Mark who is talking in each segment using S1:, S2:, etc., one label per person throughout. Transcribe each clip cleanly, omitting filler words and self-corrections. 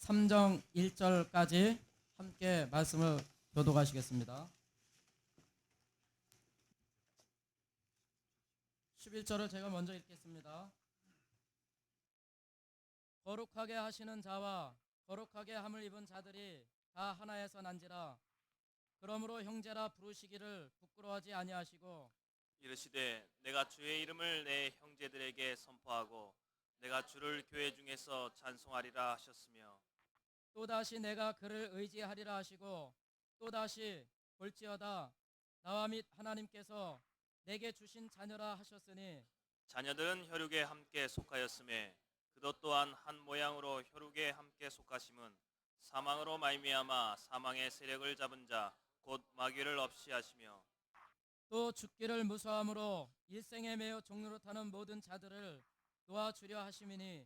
S1: 3장 1절까지 함께 말씀을 교독하시겠습니다. 11절을 제가 먼저 읽겠습니다. 거룩하게 하시는 자와 거룩하게 함을 입은 자들이 다 하나에서 난지라. 그러므로 형제라 부르시기를 부끄러워하지 아니하시고
S2: 이르시되 내가 주의 이름을 내 형제들에게 선포하고 내가 주를 교회 중에서 찬송하리라 하셨으며
S1: 또다시 내가 그를 의지하리라 하시고 또다시 볼지어다 나와 및 하나님께서 내게 주신 자녀라 하셨으니
S2: 자녀들은 혈육에 함께 속하였음에 그도 또한 한 모양으로 혈육에 함께 속하심은 사망으로 말미암아 사망의 세력을 잡은 자 곧 마귀를 없이 하시며
S1: 또 죽기를 무서함으로 일생에 매여 종로로 타는 모든 자들을 놓아주려 하심이니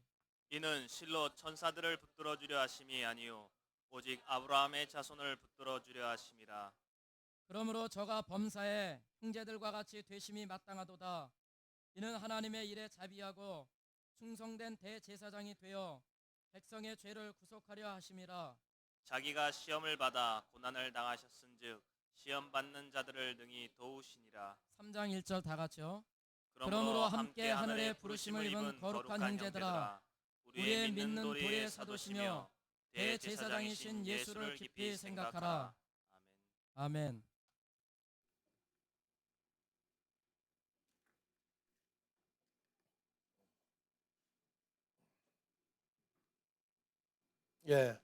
S2: 이는 실로 천사들을 붙들어 주려 하심이 아니요 오직 아브라함의 자손을 붙들어 주려 하심이라.
S1: 그러므로 저가 범사에 형제들과 같이 되심이 마땅하도다. 이는 하나님의 일에 자비하고 충성된 대제사장이 되어 백성의 죄를 구속하려 하심이라.
S2: 자기가 시험을 받아 고난을 당하셨은즉 시험 받는 자들을 능히 도우시니라.
S1: 3장 1절 다 같이요.
S2: 그러므로
S1: 함께 하늘의 부르심을 입은 거룩한 형제들아 우리의 믿는 도리의 사도시며 대제사장이신 예수를 깊이 생각하라.
S2: 아멘.
S1: 아멘.
S3: 예,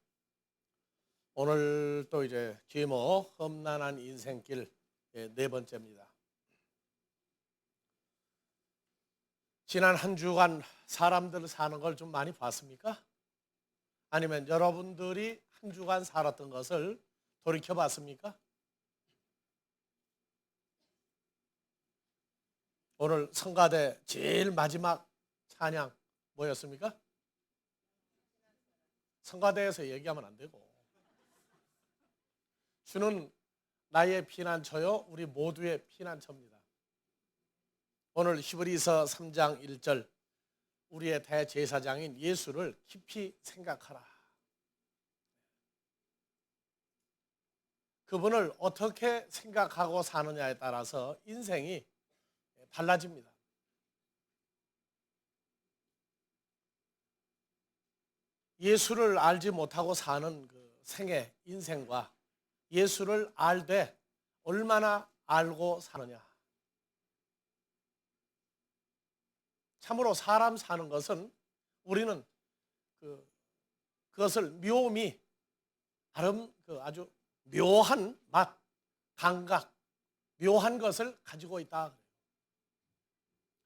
S3: 오늘 또 이제 제목 험난한 인생길 네 번째입니다. 지난 한 주간 사람들 사는 걸 좀 많이 봤습니까? 아니면 여러분들이 한 주간 살았던 것을 돌이켜 봤습니까? 오늘 성가대 제일 마지막 찬양 뭐였습니까? 성가대에서 얘기하면 안 되고 주는 나의 피난처요 우리 모두의 피난처입니다. 오늘 히브리서 3장 1절 우리의 대제사장인 예수를 깊이 생각하라. 그분을 어떻게 생각하고 사느냐에 따라서 인생이 달라집니다. 예수를 알지 못하고 사는 그 생애, 인생과 예수를 알되 얼마나 알고 사느냐. 참으로 사람 사는 것은 우리는 그것을 묘미, 아주 묘한 맛, 감각, 묘한 것을 가지고 있다.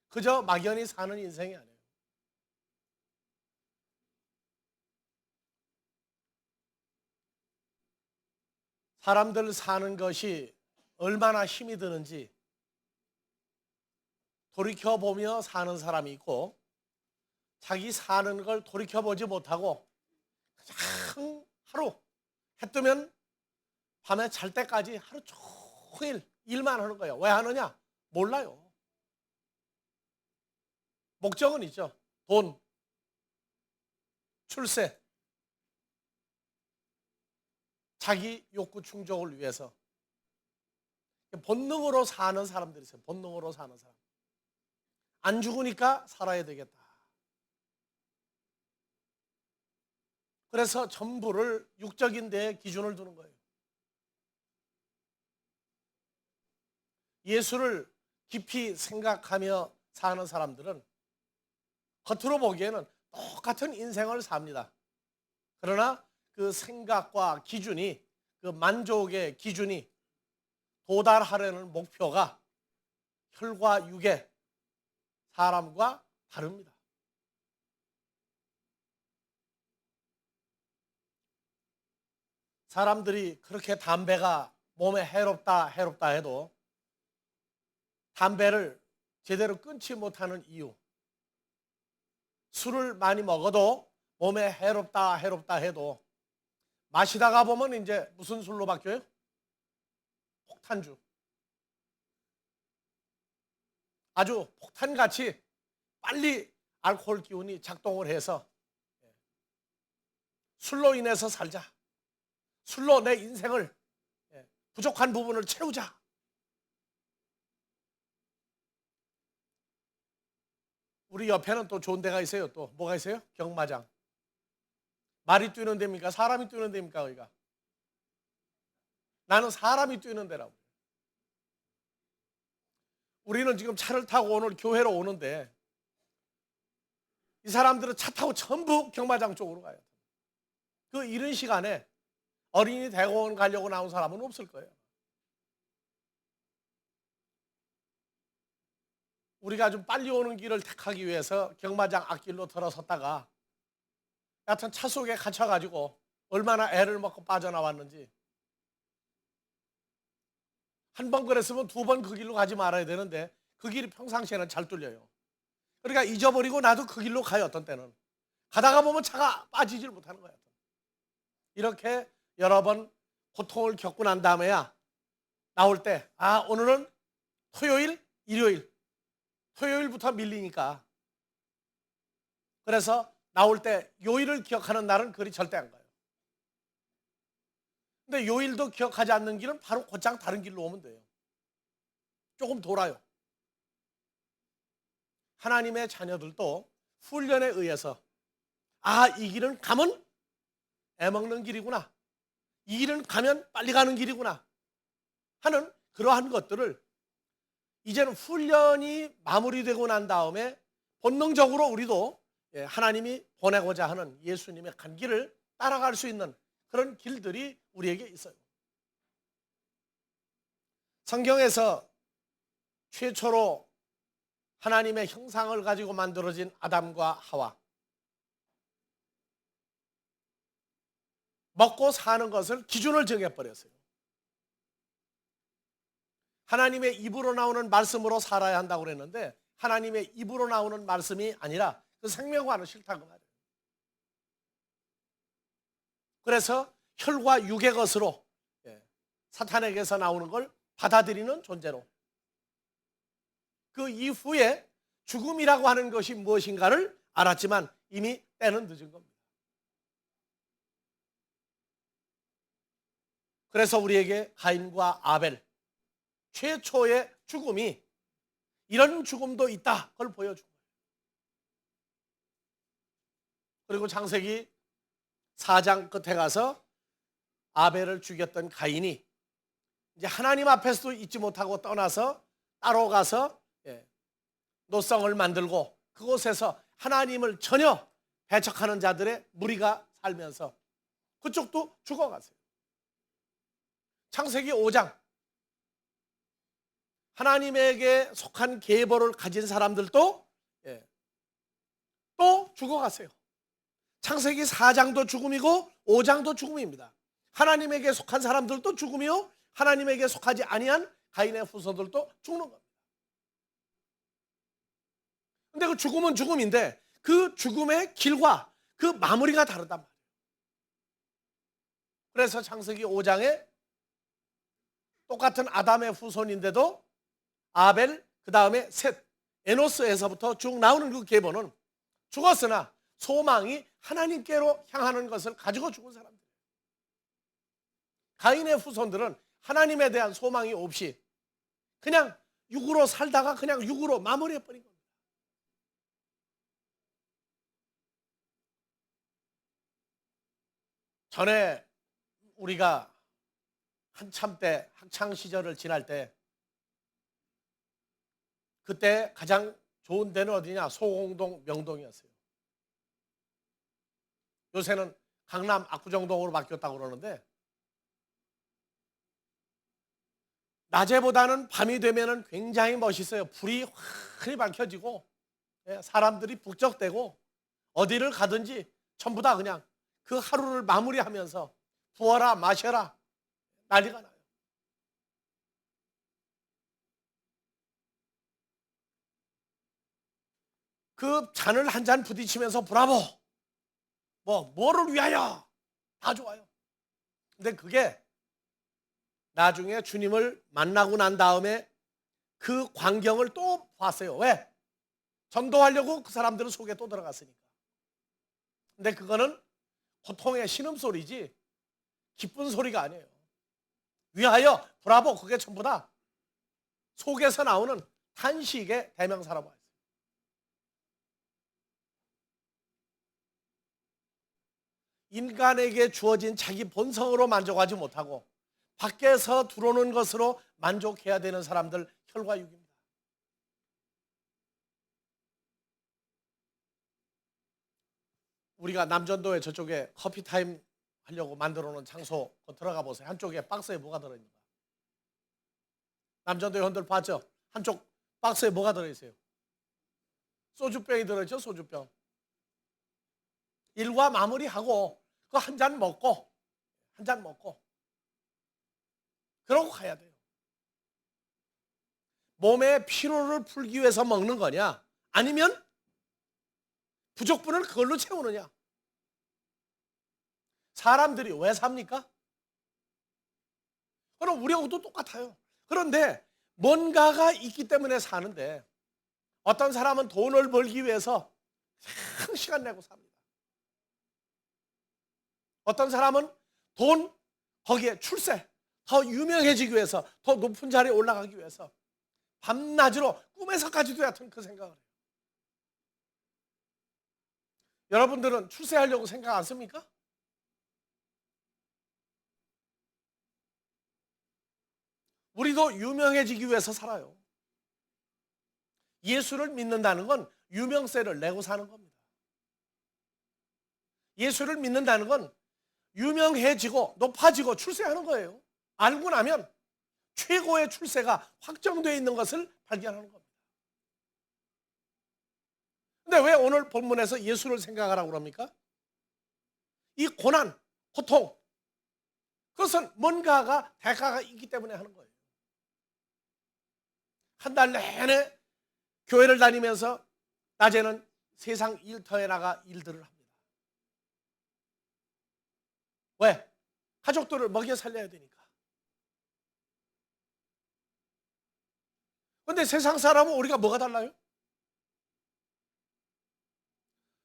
S3: 그저 막연히 사는 인생이 아니에요. 사람들 사는 것이 얼마나 힘이 드는지 돌이켜보며 사는 사람이 있고 자기 사는 걸 돌이켜보지 못하고 그냥 하루 해 뜨면 밤에 잘 때까지 하루 종일 일만 하는 거예요. 왜 하느냐? 몰라요. 목적은 있죠. 돈, 출세, 자기 욕구 충족을 위해서 본능으로 사는 사람들이 있어요. 본능으로 사는 사람. 안 죽으니까 살아야 되겠다. 그래서 전부를 육적인 데에 기준을 두는 거예요. 예수를 깊이 생각하며 사는 사람들은 겉으로 보기에는 똑같은 인생을 삽니다. 그러나 그 생각과 기준이, 그 만족의 기준이 도달하려는 목표가 혈과 육의 사람과 다릅니다. 사람들이 그렇게 담배가 몸에 해롭다 해도 담배를 제대로 끊지 못하는 이유, 술을 많이 먹어도 몸에 해롭다 해도 마시다가 보면 이제 무슨 술로 바뀌어요? 폭탄주. 아주 폭탄같이 빨리 알코올 기운이 작동을 해서 술로 인해서 살자. 술로 내 인생을 부족한 부분을 채우자. 우리 옆에는 또 좋은 데가 있어요. 또 뭐가 있어요? 경마장. 말이 뛰는 데입니까? 사람이 뛰는 데입니까? 거기가? 나는 사람이 뛰는 데라고. 우리는 지금 차를 타고 오늘 교회로 오는데 이 사람들은 차 타고 전부 경마장 쪽으로 가요. 그 이른 시간에 어린이 대공원 가려고 나온 사람은 없을 거예요. 우리가 좀 빨리 오는 길을 택하기 위해서 경마장 앞길로 들어섰다가 여하튼 차 속에 갇혀가지고 얼마나 애를 먹고 빠져나왔는지. 한 번 그랬으면 두 번 그 길로 가지 말아야 되는데 그 길이 평상시에는 잘 뚫려요. 그러니까 잊어버리고 나도 그 길로 가요. 어떤 때는 가다가 보면 차가 빠지질 못하는 거예요. 이렇게 여러 번 고통을 겪고 난 다음에야 나올 때 오늘은 토요일, 일요일, 토요일부터 밀리니까 그래서 나올 때 요일을 기억하는 날은 그리 절대 안 가요. 근데 요일도 기억하지 않는 길은 바로 곧장 다른 길로 오면 돼요. 조금 돌아요. 하나님의 자녀들도 훈련에 의해서 이 길은 가면 애먹는 길이구나. 이 길은 가면 빨리 가는 길이구나 하는 그러한 것들을 이제는 훈련이 마무리되고 난 다음에 본능적으로 우리도 하나님이 보내고자 하는 예수님의 간 길을 따라갈 수 있는 그런 길들이 우리에게 있어요. 성경에서 최초로 하나님의 형상을 가지고 만들어진 아담과 하와, 먹고 사는 것을 기준을 정해버렸어요. 하나님의 입으로 나오는 말씀으로 살아야 한다고 그랬는데 하나님의 입으로 나오는 말씀이 아니라 그 생명과는 싫다고 말해요. 그래서 혈과 육의 것으로 사탄에게서 나오는 걸 받아들이는 존재로 그 이후에 죽음이라고 하는 것이 무엇인가를 알았지만 이미 때는 늦은 겁니다. 그래서 우리에게 가인과 아벨 최초의 죽음이 이런 죽음도 있다 그걸 보여준 거예요. 그리고 창세기 4장 끝에 가서 아벨을 죽였던 가인이 이제 하나님 앞에서도 잊지 못하고 떠나서 따로 가서 노성을 만들고 그곳에서 하나님을 전혀 배척하는 자들의 무리가 살면서 그쪽도 죽어갔어요. 창세기 5장 하나님에게 속한 계보를 가진 사람들도 또 죽어갔어요. 창세기 4장도 죽음이고 5장도 죽음입니다. 하나님에게 속한 사람들도 죽음이요 하나님에게 속하지 아니한 가인의 후손들도 죽는 겁니다. 근데 그 죽음은 죽음인데 그 죽음의 길과 그 마무리가 다르단 말이에요. 그래서 창세기 5장에 똑같은 아담의 후손인데도 아벨, 그 다음에 셋, 에노스에서부터 쭉 나오는 그 계보는 죽었으나 소망이 하나님께로 향하는 것을 가지고 죽은 사람들. 가인의 후손들은 하나님에 대한 소망이 없이 그냥 육으로 살다가 그냥 육으로 마무리해버린 겁니다. 전에 우리가 한참 때 학창 시절을 지날 때 그때 가장 좋은 데는 어디냐? 소공동, 명동이었어요. 요새는 강남 압구정동으로 바뀌었다고 그러는데 낮에보다는 밤이 되면은 굉장히 멋있어요. 불이 환히 밝혀지고 사람들이 북적대고 어디를 가든지 전부 다 그냥 그 하루를 마무리하면서 부어라 마셔라 난리가 나요. 그 잔을 한 잔 부딪히면서 브라보 뭐를 위하여 다 좋아요. 근데 그게 나중에 주님을 만나고 난 다음에 그 광경을 또 봤어요. 왜? 전도하려고 그 사람들은 속에 또 들어갔으니까. 근데 그거는 고통의 신음소리지 기쁜 소리가 아니에요. 위하여 브라보 그게 전부 다 속에서 나오는 탄식의 대명사라고 했어요. 인간에게 주어진 자기 본성으로 만족하지 못하고 밖에서 들어오는 것으로 만족해야 되는 사람들 혈과육입니다. 우리가 남전도에 저쪽에 커피타임 하려고 만들어 놓은 장소 들어가 보세요. 한쪽에 박스에 뭐가 들어있는가? 남전도에 흔들 봤죠? 한쪽 박스에 뭐가 들어있어요? 소주병이 들어있죠? 소주병. 일과 마무리하고 그 한 잔 먹고 그러고 가야 돼요. 몸의 피로를 풀기 위해서 먹는 거냐? 아니면 부족분을 그걸로 채우느냐? 사람들이 왜 삽니까? 그럼 우리하고도 똑같아요. 그런데 뭔가가 있기 때문에 사는데 어떤 사람은 돈을 벌기 위해서 큰 시간 내고 삽니다. 어떤 사람은 돈, 거기에 출세, 더 유명해지기 위해서, 더 높은 자리에 올라가기 위해서 밤낮으로 꿈에서까지도 여하튼 그 생각을 해요. 여러분들은 출세하려고 생각 안 씁니까? 우리도 유명해지기 위해서 살아요. 예수를 믿는다는 건 유명세를 내고 사는 겁니다. 예수를 믿는다는 건 유명해지고 높아지고 출세하는 거예요. 알고 나면 최고의 출세가 확정되어 있는 것을 발견하는 겁니다. 근데 왜 오늘 본문에서 예수를 생각하라고 그럽니까? 이 고난, 고통, 그것은 뭔가가 대가가 있기 때문에 하는 거예요. 한 달 내내 교회를 다니면서 낮에는 세상 일터에 나가 일들을 합니다. 왜? 가족들을 먹여 살려야 되니까. 그런데 세상 사람은 우리가 뭐가 달라요?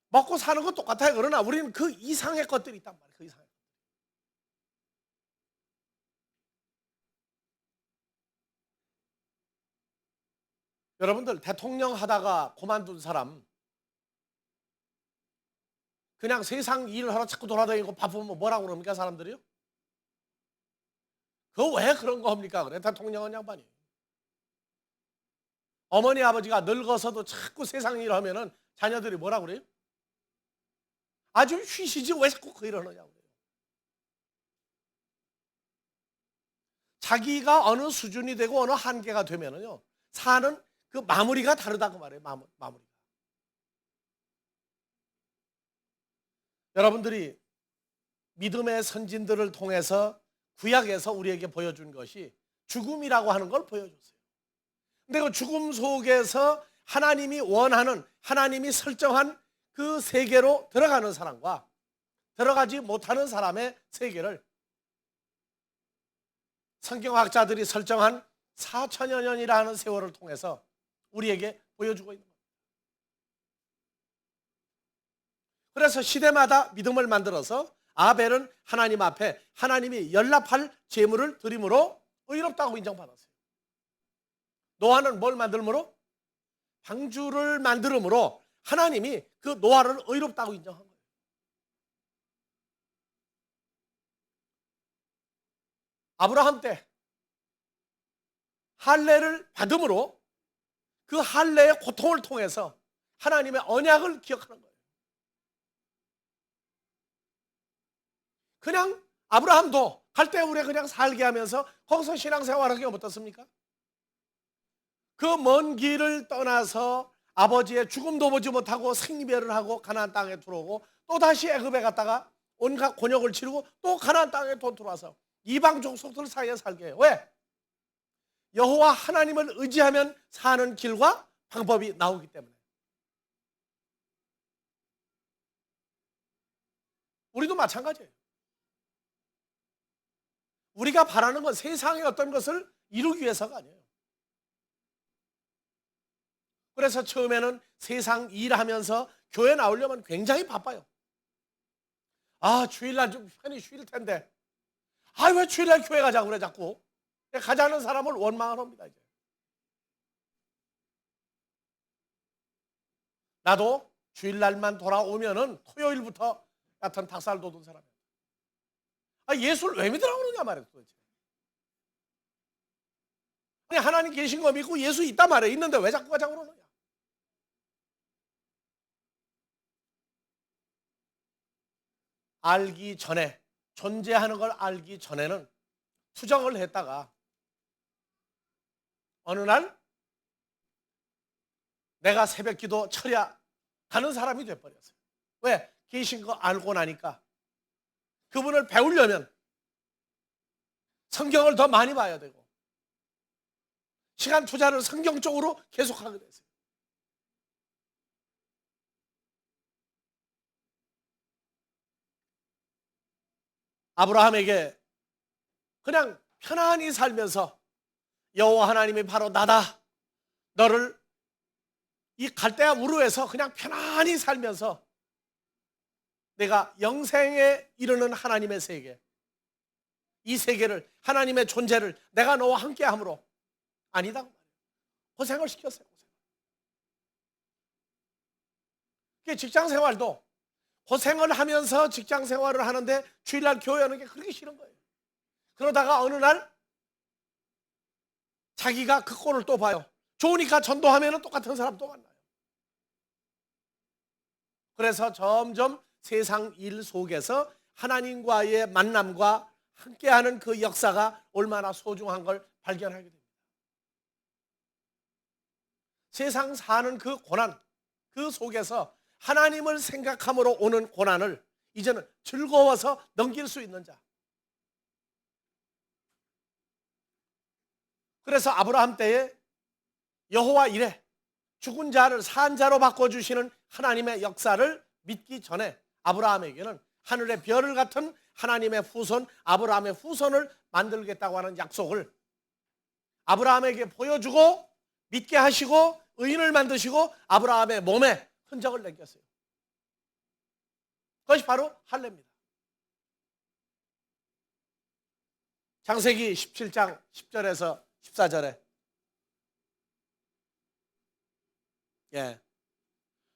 S3: 먹고 사는 건 똑같아요. 그러나 우리는 그 이상의 것들이 있단 말이에요. 그 이상의. 여러분들 대통령 하다가 그만둔 사람 그냥 세상 일을 하러 자꾸 돌아다니고 바쁘면 뭐라고 그럽니까 사람들이요? 그거 왜 그런 거 합니까? 그래 대통령은 양반이. 어머니 아버지가 늙어서도 자꾸 세상 일을 하면은 자녀들이 뭐라고 그래요? 아주 쉬시지 왜 자꾸 그 일을 하느냐고 그래요. 자기가 어느 수준이 되고 어느 한계가 되면은요 사는 그 마무리가 다르다고 말해요. 마무리가. 여러분들이 믿음의 선진들을 통해서 구약에서 우리에게 보여준 것이 죽음이라고 하는 걸 보여줬어요. 근데 그 죽음 속에서 하나님이 원하는, 하나님이 설정한 그 세계로 들어가는 사람과 들어가지 못하는 사람의 세계를 성경학자들이 설정한 4천여 년이라는 세월을 통해서 우리에게 보여주고 있는 겁니다. 그래서 시대마다 믿음을 만들어서 아벨은 하나님 앞에 하나님이 연락할 제물을 드림으로 의롭다고 인정받았어요. 노아는 뭘 만들므로? 방주를 만들므로 하나님이 그 노아를 의롭다고 인정한 거예요. 아브라함 때 할례를 받음으로 그 할례의 고통을 통해서 하나님의 언약을 기억하는 거예요. 그냥 아브라함도 갈대우에 그냥 살게 하면서 거기서 신앙생활하기 어떻습니까? 그 먼 길을 떠나서 아버지의 죽음도 보지 못하고 생리배를 하고 가나안 땅에 들어오고 또 다시 애굽에 갔다가 온갖 곤욕을 치르고 또 가나안 땅에 또 들어와서 이방 족속들 사이에 살게 해요. 왜? 여호와 하나님을 의지하면 사는 길과 방법이 나오기 때문에. 우리도 마찬가지예요. 우리가 바라는 건 세상의 어떤 것을 이루기 위해서가 아니에요. 그래서 처음에는 세상 일하면서 교회 나오려면 굉장히 바빠요. 아, 주일날 좀 편히 쉴 텐데. 아, 왜 주일날 교회 가자고 그래 자꾸. 가자는 사람을 원망을 합니다. 이제. 나도 주일날만 돌아오면은 토요일부터 같은 닭살 돋은 사람이야. 아, 예수를 왜 믿으라고 그러냐 말이야 도대체. 아니, 하나님 계신 거 믿고 예수 있단 말이야. 있는데 왜 자꾸 가자고 그러느냐. 알기 전에, 존재하는 걸 알기 전에는 투정을 했다가 어느 날 내가 새벽기도 철야 가는 사람이 돼버렸어요. 왜? 계신 거 알고 나니까 그분을 배우려면 성경을 더 많이 봐야 되고 시간 투자를 성경 쪽으로 계속하게 됐어요. 아브라함에게 그냥 편안히 살면서 여호와 하나님이 바로 나다. 너를 이 갈대아 우르에서 그냥 편안히 살면서 내가 영생에 이르는 하나님의 세계, 이 세계를, 하나님의 존재를 내가 너와 함께함으로 아니다. 고생을 시켰어요. 직장 생활도 고생을 하면서 직장 생활을 하는데 주일날 교회 오는 게 그렇게 싫은 거예요. 그러다가 어느 날 자기가 그 꼴을 또 봐요. 좋으니까 전도하면 똑같은 사람 또 만나요. 그래서 점점 세상 일 속에서 하나님과의 만남과 함께하는 그 역사가 얼마나 소중한 걸 발견하게 됩니다. 세상 사는 그 고난, 그 속에서 하나님을 생각함으로 오는 고난을 이제는 즐거워서 넘길 수 있는 자. 그래서 아브라함 때에 여호와 이레, 죽은 자를 산 자로 바꿔주시는 하나님의 역사를 믿기 전에 아브라함에게는 하늘의 별을 같은 하나님의 후손, 아브라함의 후손을 만들겠다고 하는 약속을 아브라함에게 보여주고 믿게 하시고 의인을 만드시고 아브라함의 몸에 흔적을 남겼어요. 그것이 바로 할례입니다. 창세기 17장 10절에서 14절에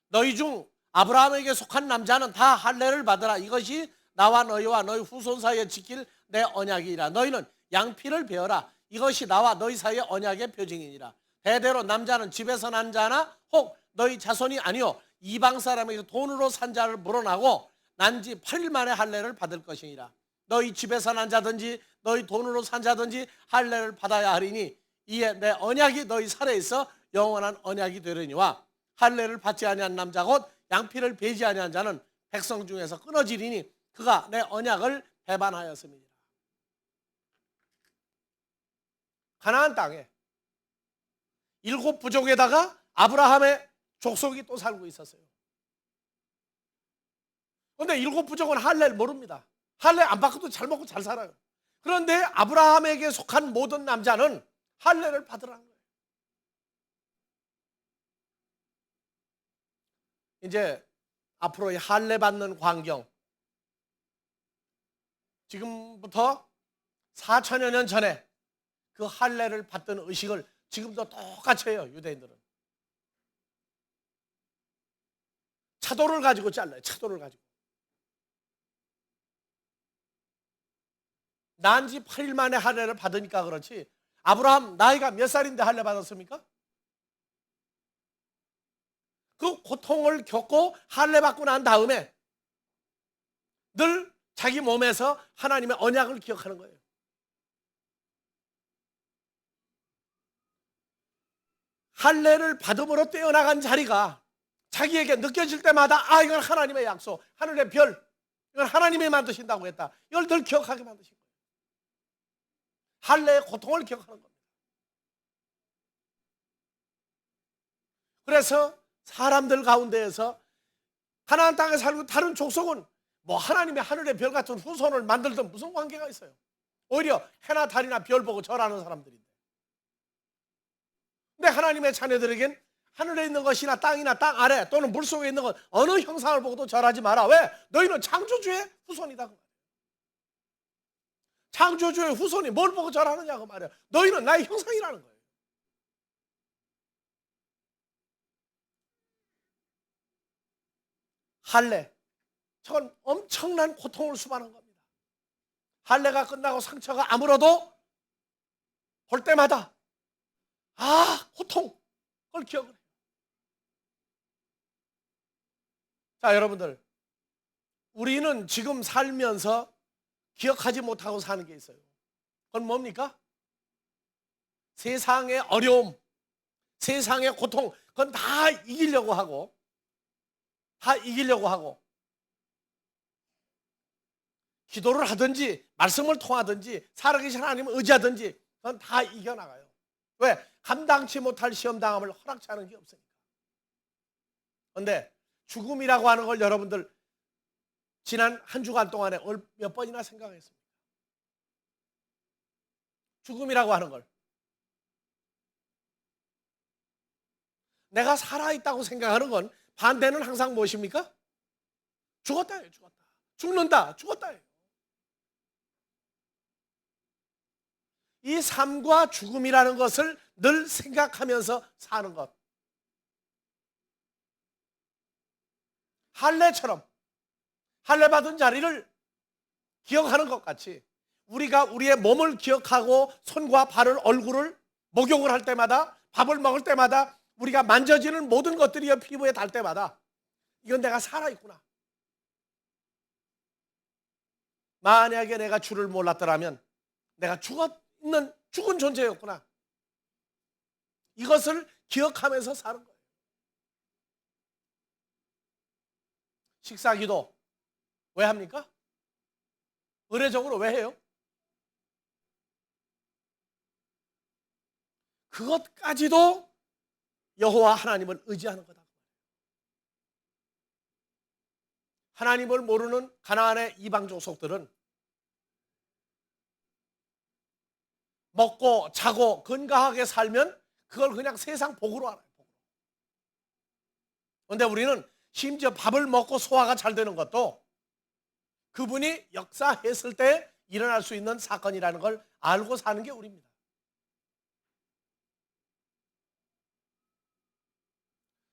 S3: 너희 중 아브라함에게 속한 남자는 다 할례를 받으라. 이것이 나와 너희와 너희 후손 사이에 지킬 내 언약이라. 너희는 양피를 베어라. 이것이 나와 너희 사이의 언약의 표징이니라. 대대로 남자는 집에서 난 자나 혹 너희 자손이 아니요 이방 사람에게 돈으로 산 자를 물어나고 난 지 8일 만에 할례를 받을 것이니라. 너희 집에서 난 자든지 너희 돈으로 산 자든지 할례를 받아야 하리니 이에 내 언약이 너희 살에 있어 영원한 언약이 되려니와 할례를 받지 아니한 남자 곧 양피를 베지 아니한 자는 백성 중에서 끊어지리니 그가 내 언약을 배반하였음이니라. 가나안 땅에 7 부족에다가 아브라함의 족속이 또 살고 있었어요. 그런데 7 부족은 할례를 모릅니다. 할례 안 받고도 잘 먹고 잘 살아요. 그런데 아브라함에게 속한 모든 남자는 할례를 받으라는 거예요. 이제 앞으로 이 할례 받는 광경, 지금부터 4천여 년 전에 그 할례를 받던 의식을 지금도 똑같이 해요. 유대인들은 차도를 가지고 잘라요. 차도를 가지고 난 지 8일 만에 할례를 받으니까 그렇지 아브라함 나이가 몇 살인데 할례 받았습니까? 그 고통을 겪고 할례 받고 난 다음에 늘 자기 몸에서 하나님의 언약을 기억하는 거예요. 할례를 받음으로 떼어나간 자리가 자기에게 느껴질 때마다 아 이건 하나님의 약속, 하늘의 별, 이건 하나님이 만드신다고 했다. 이걸 늘 기억하게 만드신 거예요. 할례의 고통을 기억하는 겁니다. 그래서 사람들 가운데에서 가나안 땅에 살고 다른 족속은 뭐 하나님의 하늘의 별 같은 후손을 만들든 무슨 관계가 있어요. 오히려 해나 달이나 별 보고 절하는 사람들인데. 근데 하나님의 자녀들에겐 하늘에 있는 것이나 땅이나 땅 아래 또는 물속에 있는 것 어느 형상을 보고도 절하지 마라. 왜? 너희는 창조주의 후손이다. 창조주의 후손이 뭘 보고 절하느냐고 말이야. 너희는 나의 형상이라는 거예요. 할례, 저건 엄청난 고통을 수반한 겁니다. 할례가 끝나고 상처가 아물어도 볼 때마다 고통, 그걸 기억을 해요. 자, 여러분들, 우리는 지금 살면서 기억하지 못하고 사는 게 있어요. 그건 뭡니까? 세상의 어려움, 세상의 고통, 그건 다 이기려고 하고 기도를 하든지 말씀을 통하든지 살아계신 하나님을 의지하든지 그건 다 이겨나가요. 왜? 감당치 못할 시험당함을 허락치 않은 게 없으니까. 그런데 죽음이라고 하는 걸 여러분들 지난 한 주간 동안에 몇 번이나 생각했습니까? 죽음이라고 하는 걸 내가 살아있다고 생각하는 건 반대는 항상 무엇입니까? 죽었다예요. 죽었다. 죽는다. 죽었다예요. 이 삶과 죽음이라는 것을 늘 생각하면서 사는 것. 할례처럼 할례 받은 자리를 기억하는 것 같이 우리가 우리의 몸을 기억하고 손과 발을 얼굴을 목욕을 할 때마다 밥을 먹을 때마다 우리가 만져지는 모든 것들이 피부에 닿을 때마다 이건 내가 살아있구나. 만약에 내가 주를 몰랐더라면 내가 죽은 존재였구나. 이것을 기억하면서 사는 거예요. 식사기도 왜 합니까? 의례적으로 왜 해요? 그것까지도 여호와 하나님을 의지하는 거다. 하나님을 모르는 가나안의 이방 족속들은 먹고 자고 건강하게 살면 그걸 그냥 세상 복으로 알아요. 그런데 우리는 심지어 밥을 먹고 소화가 잘 되는 것도 그분이 역사했을 때 일어날 수 있는 사건이라는 걸 알고 사는 게 우리입니다.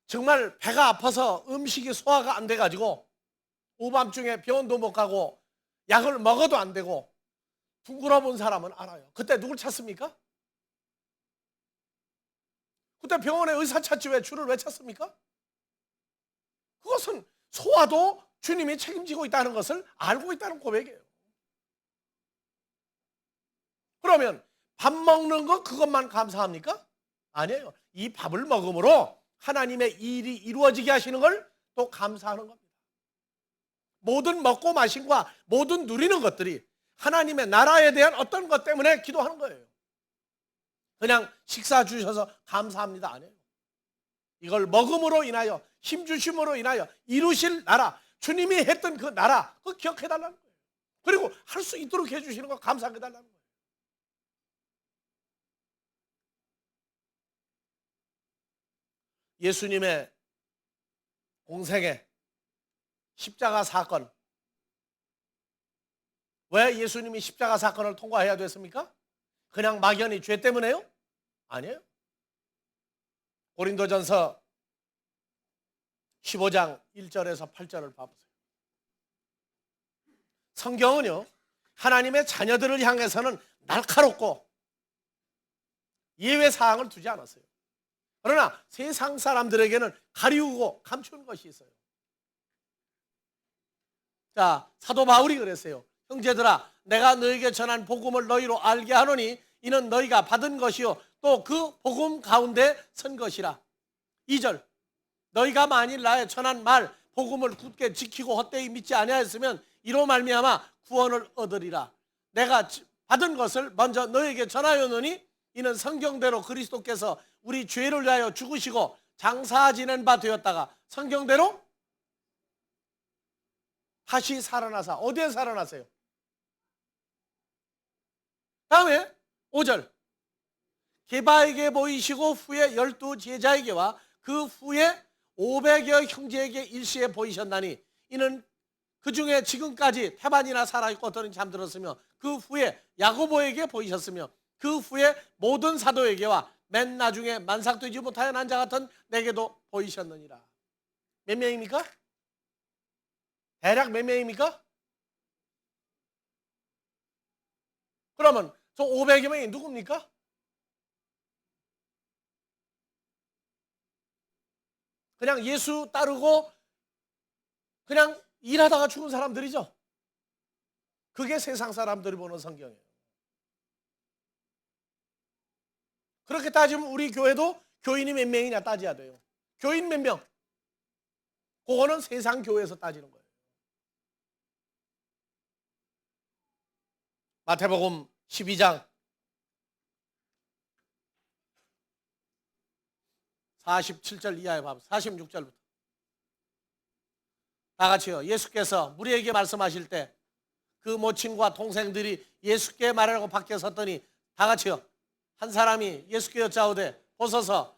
S3: 정말 배가 아파서 음식이 소화가 안 돼가지고 오밤중에 병원도 못 가고 약을 먹어도 안 되고 둥그러 본 사람은 알아요. 그때 누굴 찾습니까? 그때 병원에 의사 찾지 왜 주를 왜 찾습니까? 그것은 소화도 주님이 책임지고 있다는 것을 알고 있다는 고백이에요. 그러면 밥 먹는 거 그것만 감사합니까? 아니에요. 이 밥을 먹음으로 하나님의 일이 이루어지게 하시는 걸 또 감사하는 겁니다. 모든 먹고 마심과 모든 누리는 것들이 하나님의 나라에 대한 어떤 것 때문에 기도하는 거예요. 그냥 식사 주셔서 감사합니다 아니에요. 이걸 먹음으로 인하여 힘 주심으로 인하여 이루실 나라, 주님이 했던 그 나라 그거 기억해달라는 거예요. 그리고 할 수 있도록 해주시는 거 감사해달라는 거예요. 예수님의 공생애 십자가 사건, 왜 예수님이 십자가 사건을 통과해야 됐습니까? 그냥 막연히 죄 때문에요? 아니에요. 고린도전서 15장 1절에서 8절을 봐보세요. 성경은요, 하나님의 자녀들을 향해서는 날카롭고 예외 사항을 두지 않았어요. 그러나 세상 사람들에게는 가리우고 감추는 것이 있어요. 자, 사도 바울이 그랬어요. 형제들아, 내가 너에게 전한 복음을 너희로 알게 하노니 이는 너희가 받은 것이요 또 그 복음 가운데 선 것이라. 2절, 너희가 만일 나의 전한 말 복음을 굳게 지키고 헛되이 믿지 아니하였으면 이로 말미암아 구원을 얻으리라. 내가 받은 것을 먼저 너희에게 전하였노니 이는 성경대로 그리스도께서 우리 죄를 위하여 죽으시고 장사 지낸 바 되었다가 성경대로 다시 살아나사. 어디에 살아나세요? 다음에 5절, 게바에게 보이시고 후에 12 제자에게와 그 후에 500여 형제에게 일시에 보이셨나니 이는 그 중에 지금까지 태반이나 살아있고 어떤 잠들었으며 그 후에 야고보에게 보이셨으며 그 후에 모든 사도에게와 맨 나중에 만삭되지 못하여 난 자 같은 내게도 보이셨느니라. 몇 명입니까? 대략 몇 명입니까? 그러면 저 500여 명이 누굽니까? 그냥 예수 따르고 그냥 일하다가 죽은 사람들이죠. 그게 세상 사람들이 보는 성경이에요. 그렇게 따지면 우리 교회도 교인이 몇 명이냐 따져야 돼요. 교인 몇 명? 그거는 세상 교회에서 따지는 거예요. 마태복음 12장 47절 이하에 봐봐. 46절부터 다 같이요. 예수께서 무리에게 말씀하실 때 그 모친과 동생들이 예수께 말하려고 밖에 섰더니 다 같이요. 한 사람이 예수께 여짜오되 보소서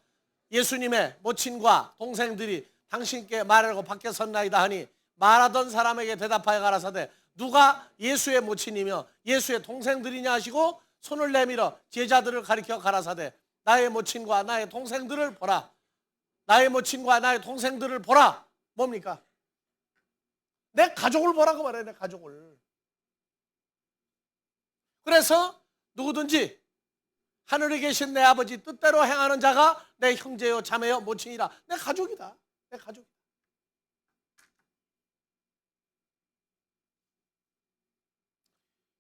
S3: 예수님의 모친과 동생들이 당신께 말하려고 밖에 섰나이다 하니 말하던 사람에게 대답하여 가라사대 누가 예수의 모친이며 예수의 동생들이냐 하시고 손을 내밀어 제자들을 가리켜 가라사대 나의 모친과 나의 동생들을 보라. 나의 모친과 나의 동생들을 보라. 뭡니까? 내 가족을 보라고 말해요. 내 가족을. 그래서 누구든지 하늘에 계신 내 아버지 뜻대로 행하는 자가 내 형제요 자매요 모친이라. 내 가족이다. 내 가족.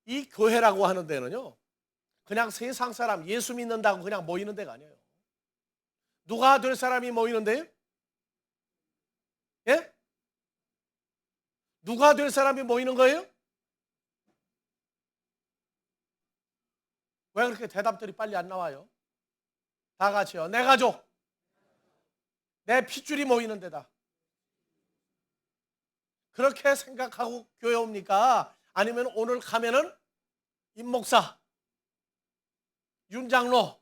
S3: 이 교회라고 하는 데는요 그냥 세상 사람 예수 믿는다고 그냥 모이는 데가 아니에요. 누가 될 사람이 모이는데요? 예? 누가 될 사람이 모이는 거예요? 왜 그렇게 대답들이 빨리 안 나와요? 다 같이요. 내 가족, 내 핏줄이 모이는 데다. 그렇게 생각하고 교회 옵니까? 아니면 오늘 가면은 임목사, 윤장로,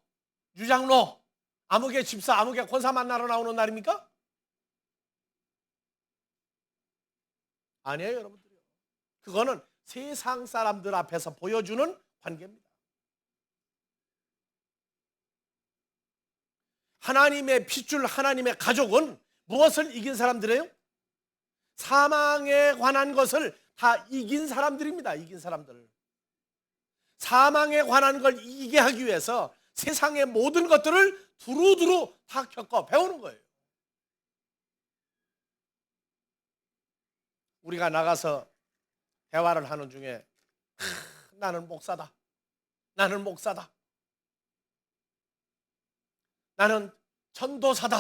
S3: 유장로, 아무개 집사, 아무개 권사 만나러 나오는 날입니까? 아니에요, 여러분들요. 그거는 세상 사람들 앞에서 보여주는 관계입니다. 하나님의 핏줄, 하나님의 가족은 무엇을 이긴 사람들이에요? 사망에 관한 것을 다 이긴 사람들입니다. 이긴 사람들. 사망에 관한 걸 이기게 하기 위해서 세상의 모든 것들을 두루두루 다 겪어 배우는 거예요. 우리가 나가서 대화를 하는 중에 나는 목사다. 나는 목사다. 나는 전도사다.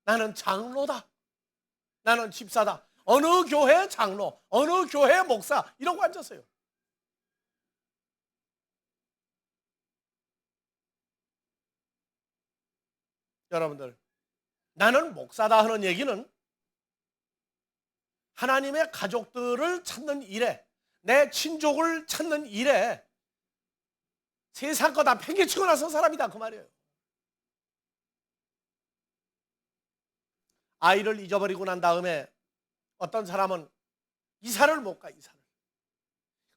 S3: 나는 장로다. 나는 집사다. 어느 교회 장로, 어느 교회 목사 이러고 앉았어요. 여러분들, 나는 목사다 하는 얘기는 하나님의 가족들을 찾는 일에, 내 친족을 찾는 일에 세상 거 다 팽개치고 나선 사람이다 그 말이에요. 아이를 잊어버리고 난 다음에 어떤 사람은 이사를 못 가, 이사를.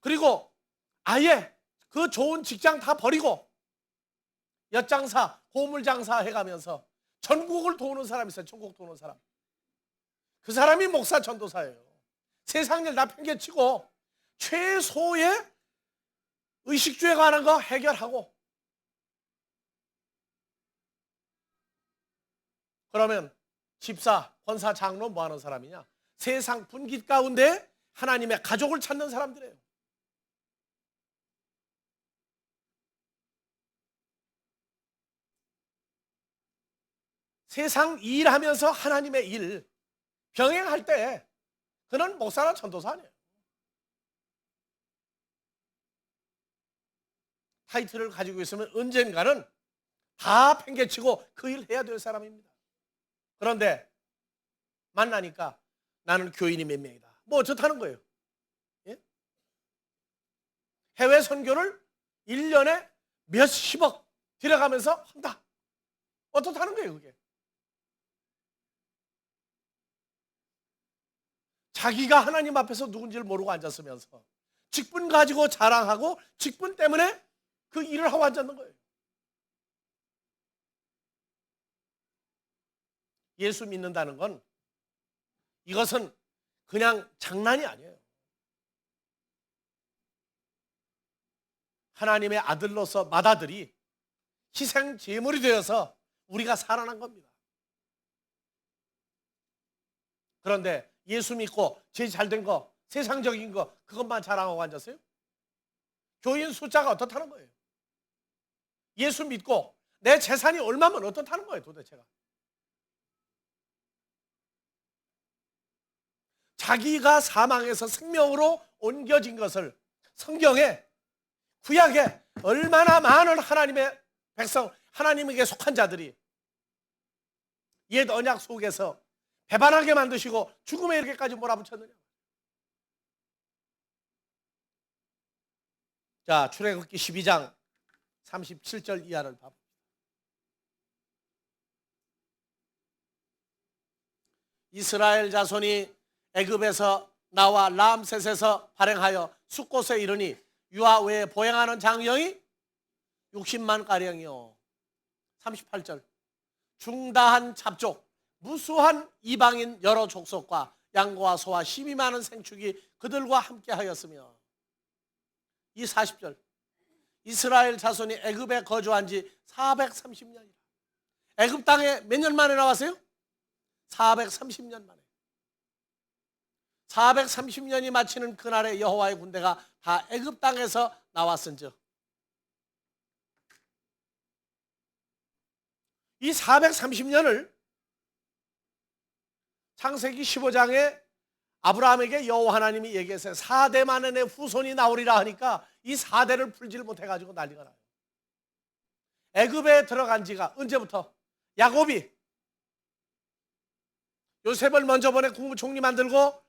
S3: 그리고 아예 그 좋은 직장 다 버리고 엿장사, 고물장사 해가면서 전국을 도는 사람이 있어요. 전국 도는 사람. 그 사람이 목사 전도사예요. 세상 일 다 팽개치고 최소의 의식주에 관한 거 해결하고 그러면 집사, 권사, 장로 뭐 하는 사람이냐? 세상 분깃 가운데 하나님의 가족을 찾는 사람들이에요. 세상 일하면서 하나님의 일 병행할 때 그는 목사나 전도사 아니에요. 타이틀을 가지고 있으면 언젠가는 다 팽개치고 그 일 해야 될 사람입니다. 그런데 만나니까 나는 교인이 몇 명이다. 뭐 어쩌다는 거예요. 예? 해외 선교를 1년에 몇십억 들여가면서 한다. 어떻다는 거예요 그게. 자기가 하나님 앞에서 누군지를 모르고 앉았으면서 직분 가지고 자랑하고 직분 때문에 그 일을 하고 앉았는 거예요. 예수 믿는다는 건 이것은 그냥 장난이 아니에요. 하나님의 아들로서 맏아들이 희생 제물이 되어서 우리가 살아난 겁니다. 그런데 예수 믿고 제일 잘된 거, 세상적인 거 그것만 자랑하고 앉았어요? 교인 숫자가 어떻다는 거예요? 예수 믿고 내 재산이 얼마면 어떻다는 거예요 도대체가? 자기가 사망에서 생명으로 옮겨진 것을 성경에 구약에 얼마나 많은 하나님의 백성, 하나님에게 속한 자들이 옛 언약 속에서 배반하게 만드시고 죽음에 이렇게까지 몰아붙였느냐. 자, 출애굽기 12장 37절 이하를 봐봅니다. 이스라엘 자손이 애굽에서 나와 람셋에서 발행하여 숫곳에 이르니 유아 외에 보행하는 장정이 60만 가량이요. 38절 중다한 잡족 무수한 이방인 여러 족속과 양과 소와 힘이 많은 생축이 그들과 함께 하였으며, 이 40절 이스라엘 자손이 애굽에 거주한 지 430년이라. 애굽 땅에 몇 년 만에 나왔어요? 430년 만에. 430년이 마치는 그날에 여호와의 군대가 다 애굽 땅에서 나왔은즉 이 430년을 창세기 15장에 아브라함에게 여호와 하나님이 얘기했어요. 4대 만에 후손이 나오리라 하니까 이 4대를 풀지를 못해가지고 난리가 나요. 애굽에 들어간 지가 언제부터? 야곱이 요셉을 먼저 보내 국무총리 만들고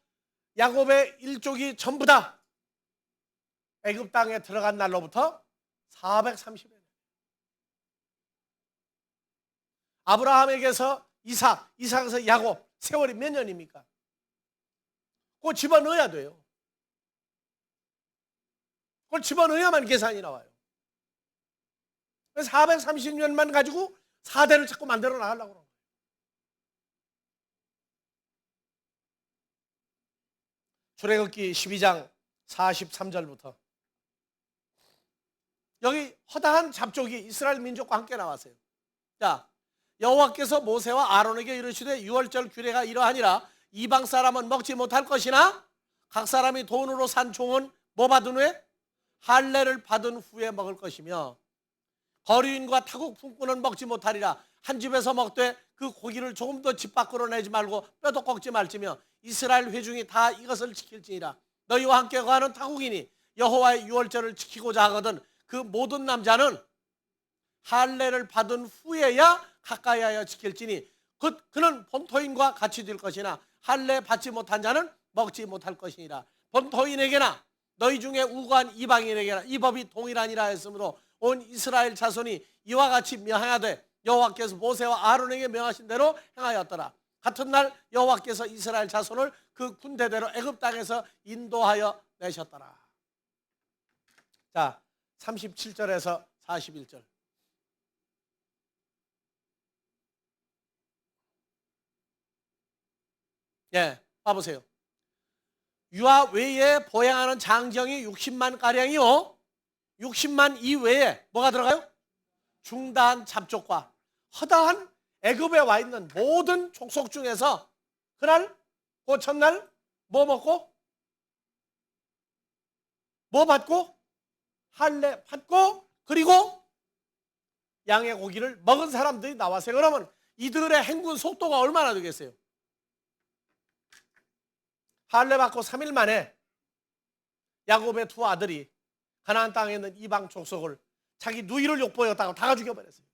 S3: 야곱의 일족이 전부 다 애굽 땅에 들어간 날로부터 430년. 아브라함에게서 이삭, 이삭에서 야곱, 세월이 몇 년입니까? 그거 집어넣어야 돼요. 그걸 집어넣어야만 계산이 나와요. 430년만 가지고 4대를 자꾸 만들어 나가려고 그러는 거예요. 출애굽기 12장 43절부터 여기 허다한 잡족이 이스라엘 민족과 함께 나왔어요. 자, 여호와께서 모세와 아론에게 이르시되 유월절 규례가 이러하니라. 이방 사람은 먹지 못할 것이나 각 사람이 돈으로 산 종은 뭐 받은 후에? 할례를 받은 후에 먹을 것이며, 거류인과 타국 품꾼은 먹지 못하리라. 한 집에서 먹되 그 고기를 조금 더 집 밖으로 내지 말고 뼈도 꺾지 말지며 이스라엘 회중이 다 이것을 지킬지니라. 너희와 함께 거하는 타국인이 여호와의 유월절을 지키고자 하거든 그 모든 남자는 할례를 받은 후에야 가까이 하여 지킬지니 그는 본토인과 같이 될 것이나 할례 받지 못한 자는 먹지 못할 것이니라. 본토인에게나 너희 중에 우고한 이방인에게나 이 법이 동일하니라 했으므로 온 이스라엘 자손이 이와 같이 명하되 여호와께서 모세와 아론에게 명하신 대로 행하였더라. 같은 날 여호와께서 이스라엘 자손을 그 군대대로 애굽 땅에서 인도하여 내셨더라. 자, 37절에서 41절. 예, 봐보세요. 유아 외에 보행하는 장정이 60만 가량이요. 60만 이외에 뭐가 들어가요? 중다한 잡족과 허다한 애굽에 와 있는 모든 족속 중에서 그날 그 첫날 뭐 먹고 뭐 받고 할례 받고 그리고 양의 고기를 먹은 사람들이 나왔어요. 그러면 이들의 행군 속도가 얼마나 되겠어요? 할례 받고 3일 만에 야곱의 두 아들이 가나안 땅에 있는 이방 족속을 자기 누이를 욕보였다고 다 죽여버렸어요.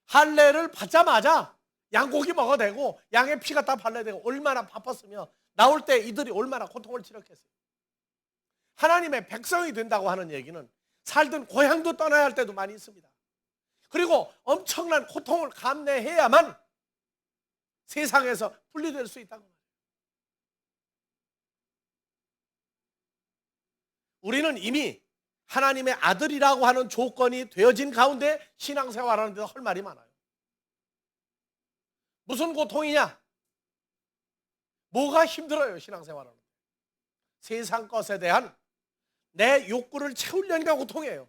S3: 할례를 받자마자 양고기 먹어도 되고 양의 피가 다 발라되고 얼마나 바빴으며 나올 때 이들이 얼마나 고통을 치렀겠어요. 하나님의 백성이 된다고 하는 얘기는 살던 고향도 떠나야 할 때도 많이 있습니다. 그리고 엄청난 고통을 감내해야만 세상에서 분리될 수 있다고 말해요. 우리는 이미 하나님의 아들이라고 하는 조건이 되어진 가운데 신앙생활하는데 할 말이 많아요. 무슨 고통이냐? 뭐가 힘들어요, 신앙생활하는? 세상 것에 대한 내 욕구를 채우려니까 고통이에요.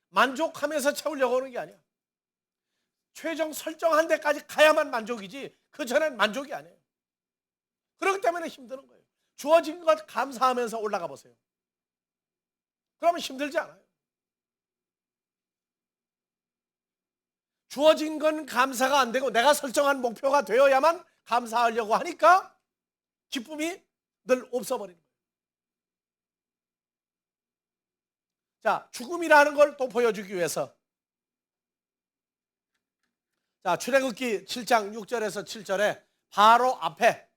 S3: 만족하면서 채우려고 하는 게 아니야. 최종 설정한 데까지 가야만 만족이지 그 전엔 만족이 아니에요. 그렇기 때문에 힘드는 거예요. 주어진 것 감사하면서 올라가 보세요. 그러면 힘들지 않아요. 주어진 건 감사가 안 되고 내가 설정한 목표가 되어야만 감사하려고 하니까 기쁨이 늘 없어버리는 거예요. 자, 죽음이라는 걸 또 보여주기 위해서 자, 출애굽기 7장 6절에서 7절에 바로 앞에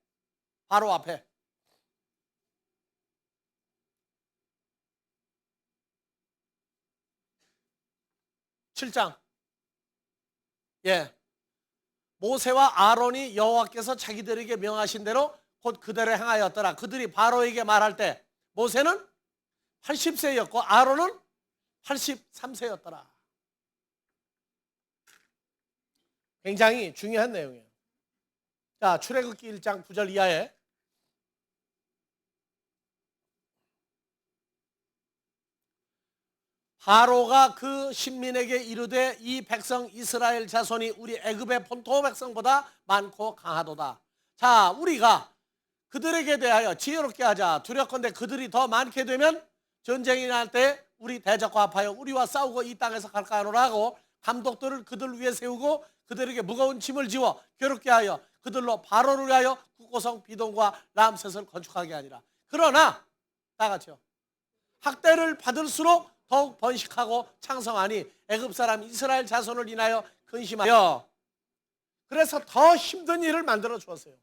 S3: 7장 모세와 아론이 여호와께서 자기들에게 명하신 대로 곧 그대로 행하였더라. 그들이 바로에게 말할 때 모세는 80세였고 아론은 83세였더라. 굉장히 중요한 내용이에요. 자, 출애굽기 1장 9절 이하에 바로가 그 신민에게 이르되 이 백성 이스라엘 자손이 우리 애굽의 본토 백성보다 많고 강하도다. 자, 우리가 그들에게 대하여 지혜롭게 하자. 두렵건대 그들이 더 많게 되면 전쟁이 날 때 우리 대적과 합하여 우리와 싸우고 이 땅에서 갈까 하노라 하고 감독들을 그들 위에 세우고 그들에게 무거운 짐을 지워 괴롭게 하여 그들로 바로를 위하여 국고성 비동과 람셋을 건축하게 하니라. 그러나 다 같이요. 학대를 받을수록 더욱 번식하고 창성하니 애굽 사람 이스라엘 자손을 인하여 근심하여 그래서 더 힘든 일을 만들어 주었어요.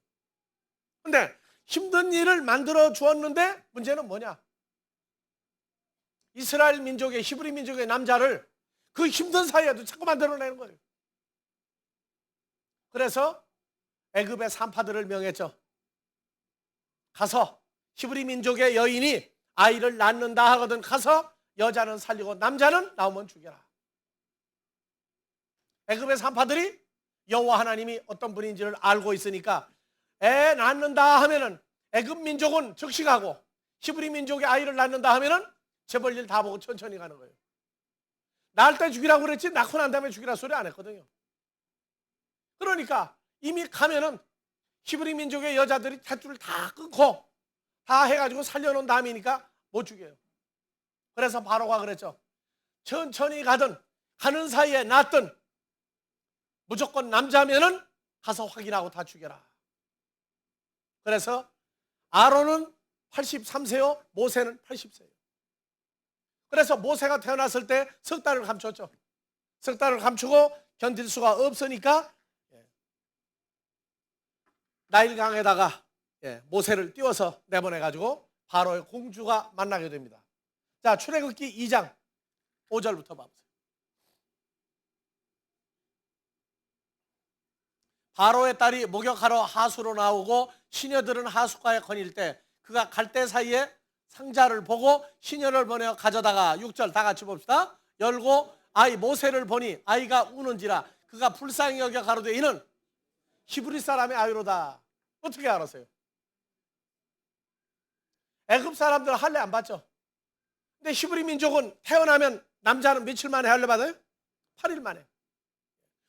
S3: 근데 힘든 일을 만들어 주었는데 문제는 뭐냐? 이스라엘 민족의 히브리 민족의 남자를 그 힘든 사이에도 자꾸 만들어내는 거예요. 그래서 애굽의 산파들을 명했죠. 가서 히브리 민족의 여인이 아이를 낳는다 하거든 가서 여자는 살리고 남자는 나오면 죽여라. 애굽의 산파들이 여호와 하나님이 어떤 분인지를 알고 있으니까 애 낳는다 하면은 애굽 민족은 즉시 가고 히브리 민족의 아이를 낳는다 하면은 재벌 일 다 보고 천천히 가는 거예요. 낳을 때 죽이라고 그랬지 낳고 난 다음에 죽이라 소리 안 했거든요. 그러니까 이미 가면은 히브리 민족의 여자들이 탯줄을 다 끊고 다 해가지고 살려놓은 다음이니까 못 죽여요. 그래서 바로가 그랬죠. 천천히 가든 가는 사이에 낳든 무조건 남자면은 가서 확인하고 다 죽여라. 그래서 아론은 83세요 모세는 80세예요. 그래서 모세가 태어났을 때 석 달을 감췄죠. 석 달을 감추고 견딜 수가 없으니까 나일강에다가 모세를 띄워서 내보내가지고 바로의 공주가 만나게 됩니다. 자, 출애굽기 2장 5절부터 봐보세요. 바로의 딸이 목욕하러 하수로 나오고 시녀들은 하수가에 거닐 때 그가 갈대 사이에 상자를 보고 시녀를 보내어 가져다가 6절 다 같이 봅시다. 열고 아이 모세를 보니 아이가 우는지라 그가 불쌍히 여겨 가로되 이는 히브리 사람의 아이로다. 어떻게 알았어요? 애굽 사람들은 할례 안 받죠. 근데 히브리 민족은 태어나면 남자는 며칠 만에 할례 받아요? 8일 만에.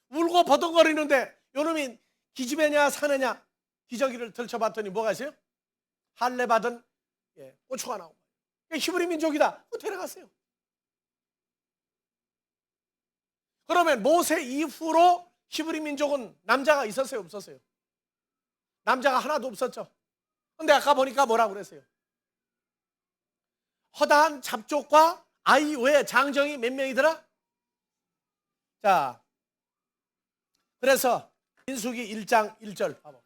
S3: 울고 버둥거리는데 요놈이 기집애냐 사내냐 기저귀를 들춰봤더니 뭐가 있어요? 할례 받은 고추가 나온 거예요. 히브리 민족이다. 데려갔어요. 그러면 모세 이후로 히브리 민족은 남자가 있었어요? 없었어요? 남자가 하나도 없었죠. 근데 아까 보니까 뭐라고 그랬어요? 허다한 잡족과 아이 외에 장정이 몇 명이더라? 자, 그래서 민수기 1장 1절 봐봐.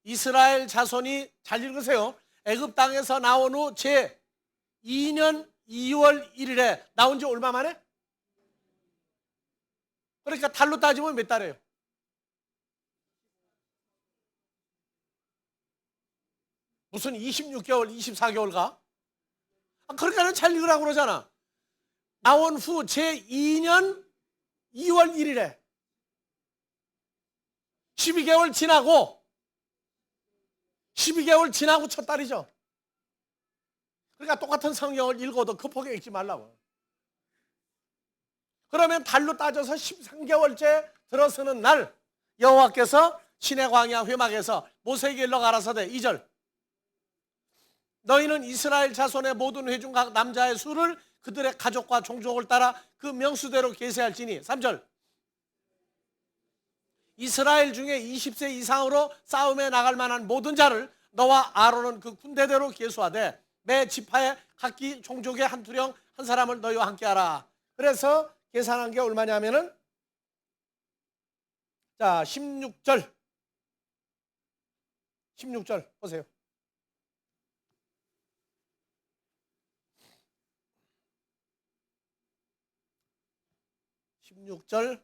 S3: 이스라엘 자손이 잘 읽으세요. 애굽 땅에서 나온 후 제 2년 2월 1일에 나온 지 얼마 만에? 그러니까 달로 따지면 몇 달이에요? 무슨 26개월, 24개월 가? 그러니까 잘 읽으라고 그러잖아. 나온 후 제 2년 2월 1일에 12개월 지나고 첫 달이죠. 그러니까 똑같은 성경을 읽어도 급하게 읽지 말라고. 그러면 달로 따져서 13개월째 들어서는 날 여호와께서 시내 광야 회막에서 모세에게 일러 가라사대 2절 너희는 이스라엘 자손의 모든 회중 각 남자의 수를 그들의 가족과 종족을 따라 그 명수대로 계세할지니 3절 이스라엘 중에 20세 이상으로 싸움에 나갈 만한 모든 자를 너와 아론은 그 군대대로 계수하되 매 지파에 각기 종족의 한 투령 한 사람을 너희와 함께하라. 그래서 계산한 게 얼마냐면은 자 16절 보세요. 16절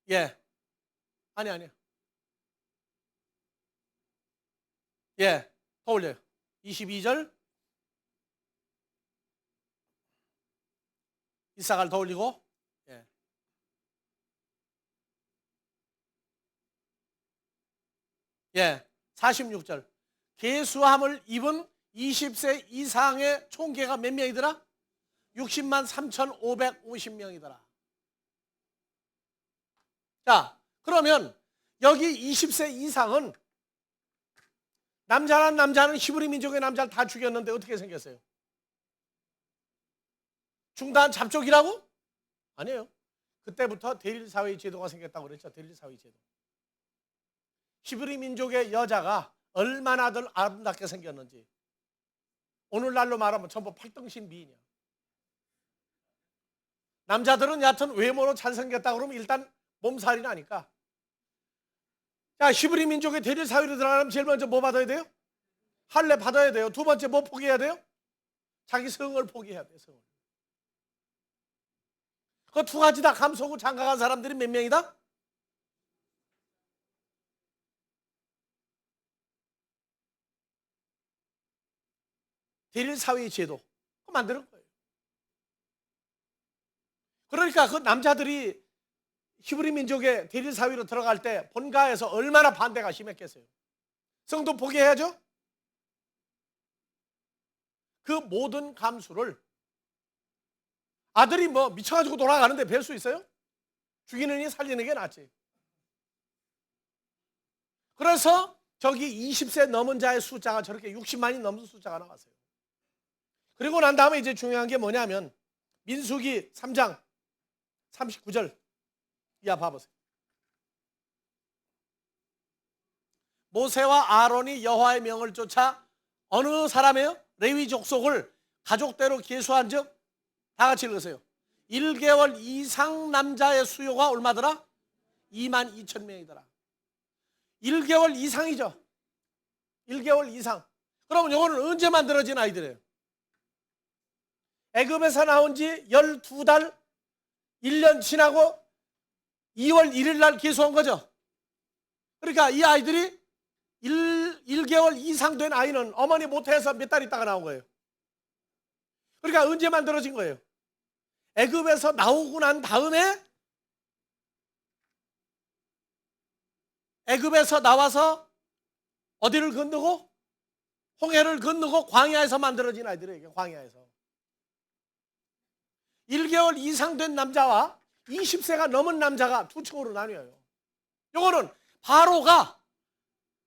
S3: 예. 아니. 예. 더 올려요. 22절 이사갈 더 올리고 예. 예. 46절 계수함을 입은 20세 이상의 총계가 몇 명이더라? 60만 3,550명이더라. 자, 그러면 여기 20세 이상은 남자는 히브리 민족의 남자를 다 죽였는데 어떻게 생겼어요? 중단 잡족이라고? 아니에요. 그때부터 대릴사회 제도가 생겼다고 그랬죠. 대릴사회 제도. 히브리 민족의 여자가 얼마나 더 아름답게 생겼는지 오늘날로 말하면 전부 팔등신 미인이야. 남자들은 얕은 외모로 잘생겼다 그러면 일단 몸살이 나니까. 자, 히브리 민족의 대릴 사회로 들어가려면 제일 먼저 뭐 받아야 돼요? 할례 받아야 돼요. 두 번째 뭐 포기해야 돼요? 자기 성을 포기해야 돼요. 성을. 그 두 가지 다 감수하고 장가간 사람들이 몇 명이다? 대릴 사회의 제도 그거 만드는 거예요. 그러니까 그 남자들이 히브리 민족의 대릴 사회로 들어갈 때 본가에서 얼마나 반대가 심했겠어요. 성도 포기해야죠. 그 모든 감수를 아들이 뭐 미쳐가지고 돌아가는데 뵐 수 있어요? 죽이느니 살리는 게 낫지. 그래서 저기 20세 넘은 자의 숫자가 저렇게 60만이 넘는 숫자가 나왔어요. 그리고 난 다음에 이제 중요한 게 뭐냐면 민수기 3장 39절 이하 봐보세요. 모세와 아론이 여호와의 명을 쫓아 어느 사람이에요? 레위 족속을 가족대로 계수한 즉 다 같이 읽으세요. 1개월 이상 남자의 수요가 얼마더라? 2만 2천 명이더라. 1개월 이상이죠. 1개월 이상. 그러면 이거는 언제 만들어진 아이들이에요? 애굽에서 나온 지 12달 1년 지나고 2월 1일 날 계수한 거죠. 그러니까 이 아이들이 1개월 이상 된 아이는 어머니 모태에서 몇 달 있다가 나온 거예요. 그러니까 언제 만들어진 거예요? 애굽에서 나오고 난 다음에 애굽에서 나와서 어디를 건너고 홍해를 건너고 광야에서 만들어진 아이들에게 광야에서 1개월 이상 된 남자와 20세가 넘은 남자가 두 층으로 나뉘어요. 이거는 바로가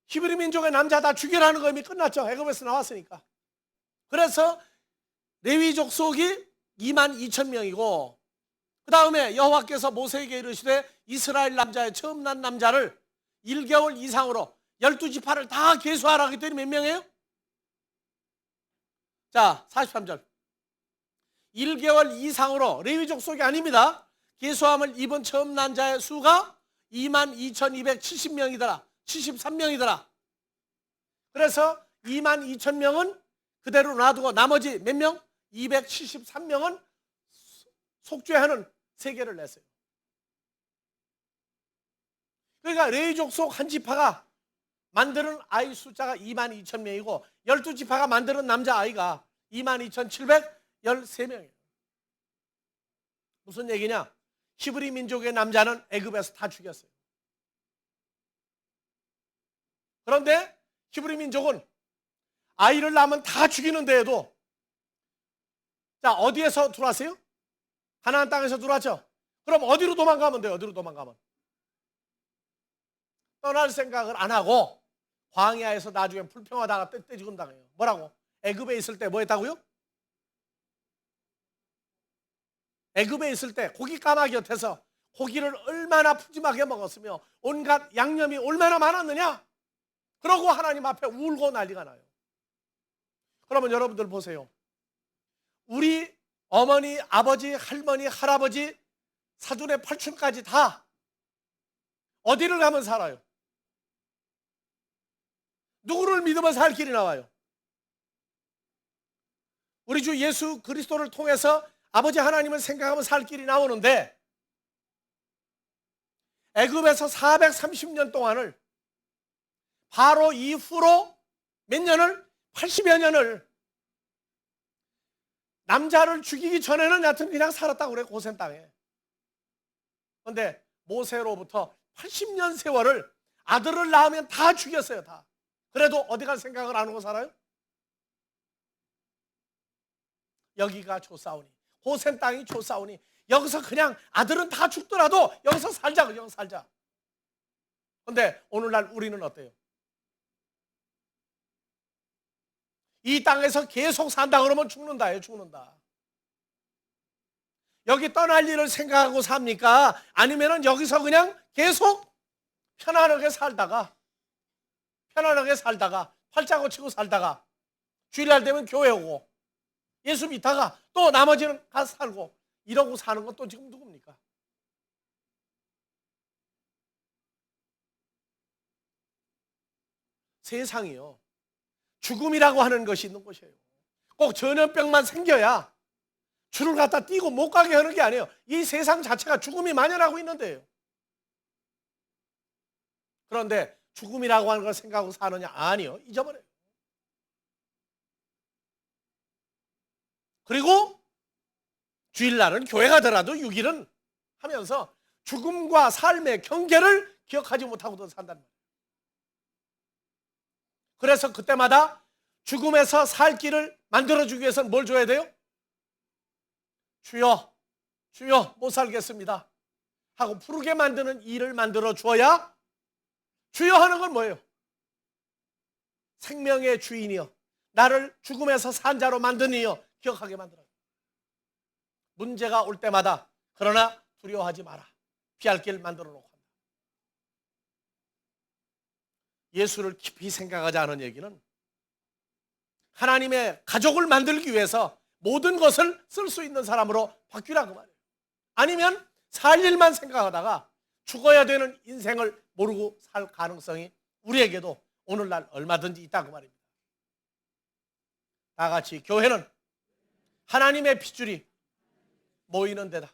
S3: 히브리 민족의 남자 다 죽이라는 거 이미 끝났죠. 애굽에서 나왔으니까. 그래서 레위 족속이 2만 2천 명이고 그 다음에 여호와께서 모세에게 이르시되 이스라엘 남자의 처음 난 남자를 1개월 이상으로 12지파를 다 계수하라 그랬더니 몇 명이에요? 자 43절 1개월 이상으로 레위 족속이 아닙니다. 계수함을 입은 처음 난 자의 수가 22,270명이더라. 73명이더라. 그래서 22,000명은 그대로 놔두고 나머지 몇 명? 273명은 속죄하는 세계를 냈어요. 그러니까 레위 족속 한 지파가 만드는 아이 숫자가 22,000명이고 12지파가 만드는 남자 아이가 22,713명이에요. 무슨 얘기냐? 히브리 민족의 남자는 애굽에서 다 죽였어요. 그런데 히브리 민족은 아이를 낳으면 다 죽이는 데에도 자, 어디에서 들어왔어요? 가나안 땅에서 들어왔죠. 그럼 어디로 도망가면 돼요? 어디로 도망가면? 떠날 생각을 안 하고 광야에서 나중에 불평하다가 떼죽음 당해요. 뭐라고? 애굽에 있을 때 뭐 했다고요? 애굽에 있을 때 고기 까마귀 곁에서 고기를 얼마나 푸짐하게 먹었으며 온갖 양념이 얼마나 많았느냐? 그러고 하나님 앞에 울고 난리가 나요. 그러면 여러분들 보세요. 우리 어머니, 아버지, 할머니, 할아버지, 사돈의 팔촌까지 다 어디를 가면 살아요? 누구를 믿으면 살 길이 나와요? 우리 주 예수 그리스도를 통해서 아버지 하나님을 생각하면 살 길이 나오는데 애굽에서 430년 동안을 바로 이후로 몇 년을? 80여 년을 남자를 죽이기 전에는 여하튼 그냥 살았다고 그래, 고센 땅에. 그런데 모세로부터 80년 세월을 아들을 낳으면 다 죽였어요, 다. 그래도 어디 갈 생각을 안 하고 살아요? 여기가 좋사오니, 고센 땅이 좋사오니 여기서 그냥 아들은 다 죽더라도 여기서 살자, 그냥 살자. 그런데 오늘날 우리는 어때요? 이 땅에서 계속 산다 그러면 죽는다예요, 죽는다. 여기 떠날 일을 생각하고 삽니까? 아니면은 여기서 그냥 계속 편안하게 살다가 팔자 고치고 살다가 주일날 되면 교회 오고 예수 믿다가 또 나머지는 가서 살고 이러고 사는 건 또 지금 누굽니까? 세상이요, 죽음이라고 하는 것이 있는 곳이에요. 꼭 전염병만 생겨야 줄을 갖다 띄고 못 가게 하는 게 아니에요. 이 세상 자체가 죽음이 만연하고 있는데요. 그런데 죽음이라고 하는 걸 생각하고 사느냐? 아니요, 잊어버려요. 그리고 주일날은 교회 가더라도 6일은 하면서 죽음과 삶의 경계를 기억하지 못하고도 산단 말이에요. 그래서 그때마다 죽음에서 살 길을 만들어주기 위해서는 뭘 줘야 돼요? 주여, 주여 못 살겠습니다 하고 부르게 만드는 일을 만들어 주어야. 주여 하는 건 뭐예요? 생명의 주인이여, 나를 죽음에서 산 자로 만든 이여 기억하게 만들어요. 문제가 올 때마다 그러나 두려워하지 마라, 피할 길 만들어 놓고 한다. 예수를 깊이 생각하지 않은 얘기는 하나님의 가족을 만들기 위해서 모든 것을 쓸 수 있는 사람으로 바뀌라 그 말이에요. 아니면 살 일만 생각하다가 죽어야 되는 인생을 모르고 살 가능성이 우리에게도 오늘날 얼마든지 있다 그 말입니다. 다 같이 교회는 하나님의 핏줄이 모이는 데다.